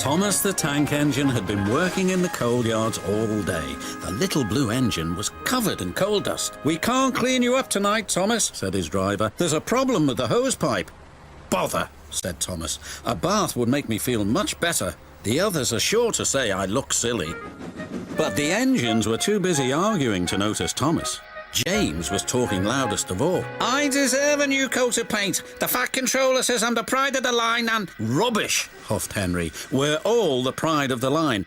Thomas the tank engine had been working in the coal yards all day. The little blue engine was covered in coal dust. "We can't clean you up tonight, Thomas," said his driver. "There's a problem with the hose pipe." "Bother," said Thomas. "A bath would make me feel much better. The others are sure to say I look silly." But the engines were too busy arguing to notice Thomas. James was talking loudest of all. "I deserve a new coat of paint. The Fat Controller says I'm the pride of the line and—" "Rubbish," huffed Henry. "We're all the pride of the line."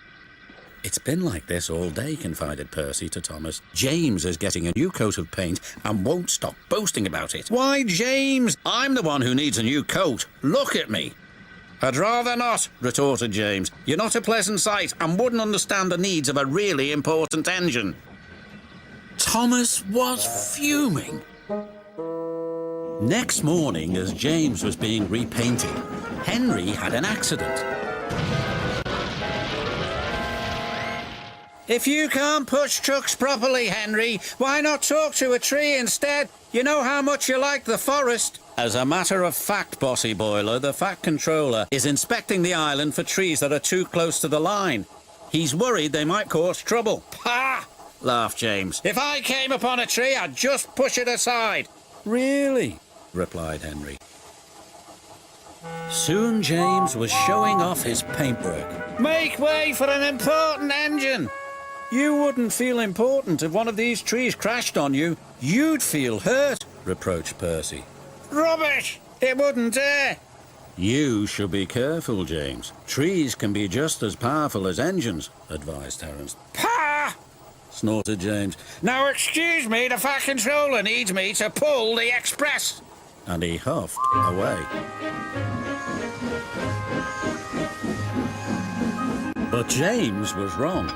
"It's been like this all day," confided Percy to Thomas. "James is getting a new coat of paint and won't stop boasting about it." "Why, James, I'm the one who needs a new coat. Look at me." "I'd rather not," retorted James. "You're not a pleasant sight and wouldn't understand the needs of a really important engine." Thomas was fuming. Next morning, as James was being repainted, Henry had an accident. "If you can't push trucks properly, Henry, why not talk to a tree instead? You know how much you like the forest." "As a matter of fact, Bossy Boiler, the Fat Controller is inspecting the island for trees that are too close to the line. He's worried they might cause trouble." "Ha!" laughed James. "If I came upon a tree, I'd just push it aside." "Really?" replied Henry. Soon James was showing off his paintwork. "Make way for an important engine." "You wouldn't feel important if one of these trees crashed on you. You'd feel hurt," reproached Percy. "Rubbish! It wouldn't dare." "You should be careful, James. Trees can be just as powerful as engines," advised Terence. "Pah!" snorted James. "Now excuse me, the Fat Controller needs me to pull the express." And he huffed away. But James was wrong.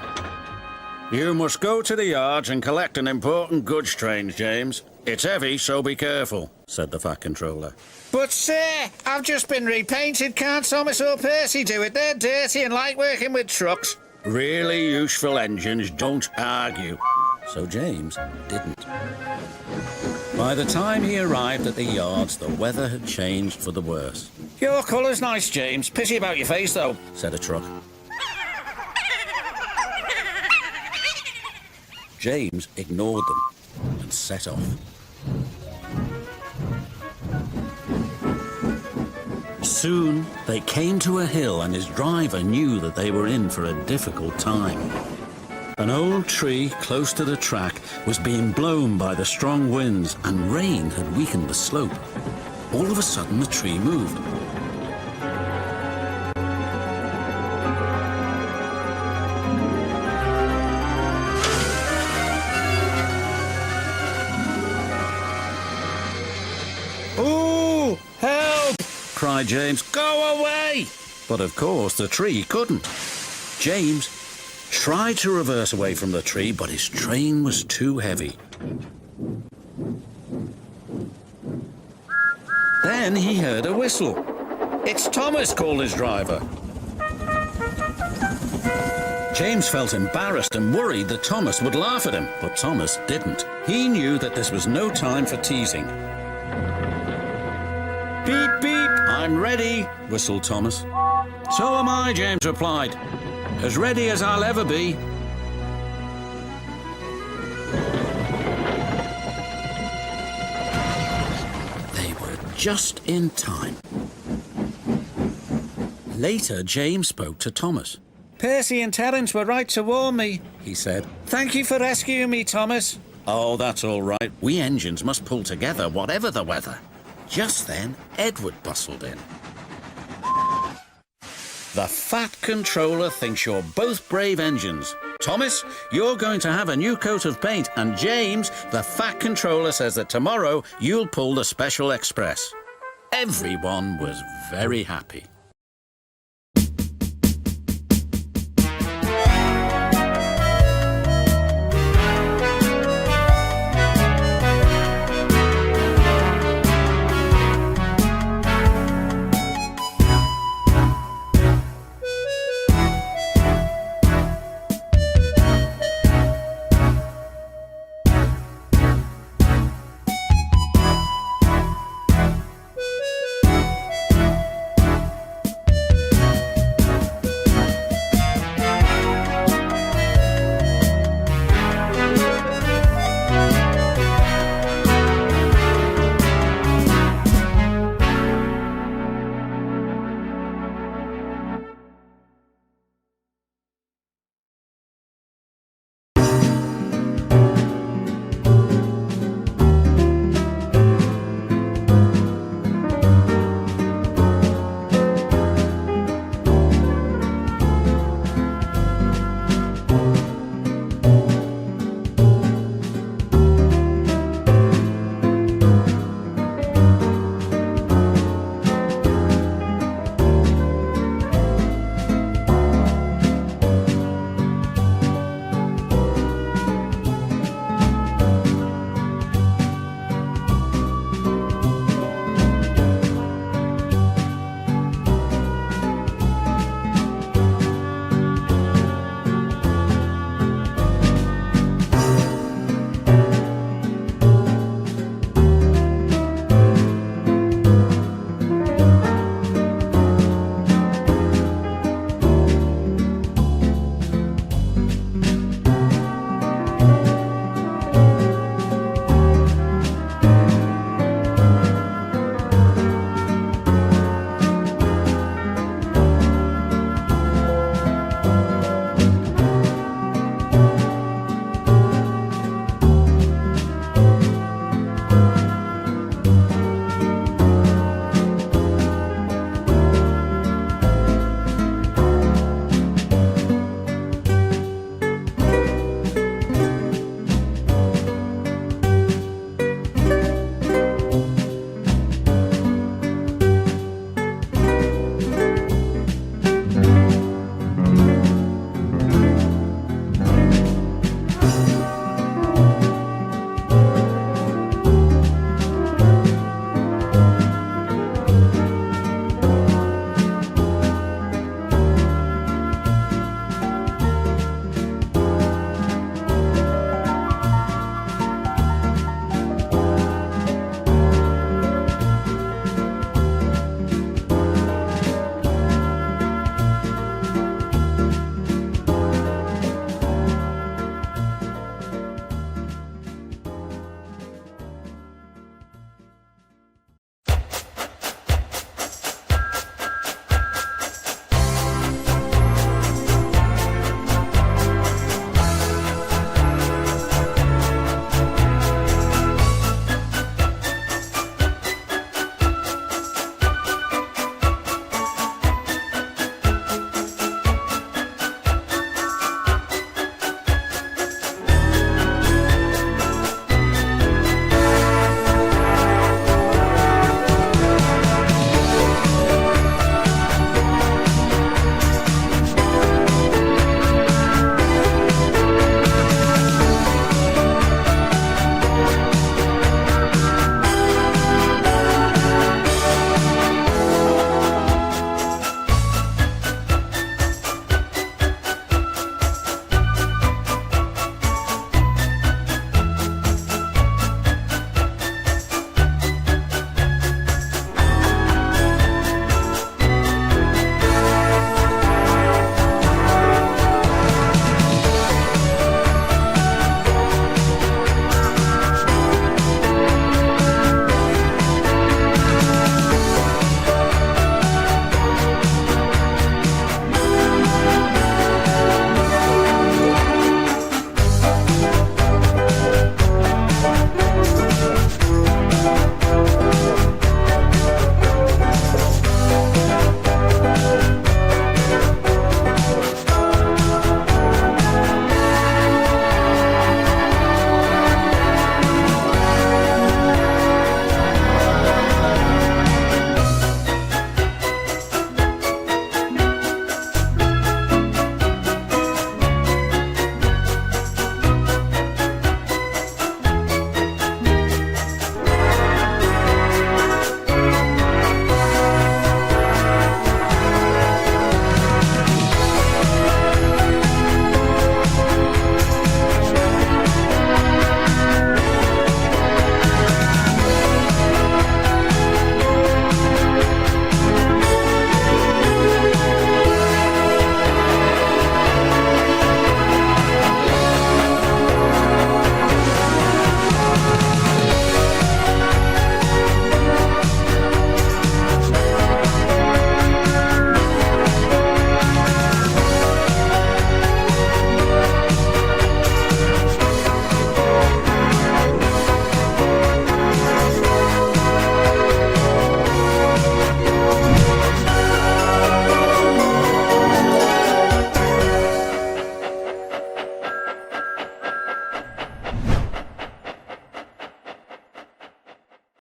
"You must go to the yards and collect an important goods train, James. It's heavy, so be careful," said the Fat Controller. "But, sir, I've just been repainted. Can't Thomas or Percy do it? They're dirty and like working with trucks." Really useful engines don't argue. So James didn't. By the time he arrived at the yards, the weather had changed for the worse. "Your colour's nice, James. Pity about your face, though," said a truck. James ignored them and set off. Soon they came to a hill and his driver knew that they were in for a difficult time. An old tree close to the track was being blown by the strong winds and rain had weakened the slope. All of a sudden the tree moved. "Ooh, help!" cried James. "Go away!" But of course the tree couldn't. James tried to reverse away from the tree, but his train was too heavy. Then he heard a whistle. "It's Thomas," called his driver. James felt embarrassed and worried that Thomas would laugh at him, but Thomas didn't. He knew that this was no time for teasing. "Beep, beep, I'm ready," whistled Thomas. "So am I," James replied. "As ready as I'll ever be." They were just in time. Later, James spoke to Thomas. "Percy and Terence were right to warn me," he said. "Thank you for rescuing me, Thomas." "Oh, that's all right. We engines must pull together, whatever the weather." Just then, Edward bustled in. "The Fat Controller thinks you're both brave engines. Thomas, you're going to have a new coat of paint, and James, the Fat Controller says that tomorrow you'll pull the Special Express." Everyone was very happy.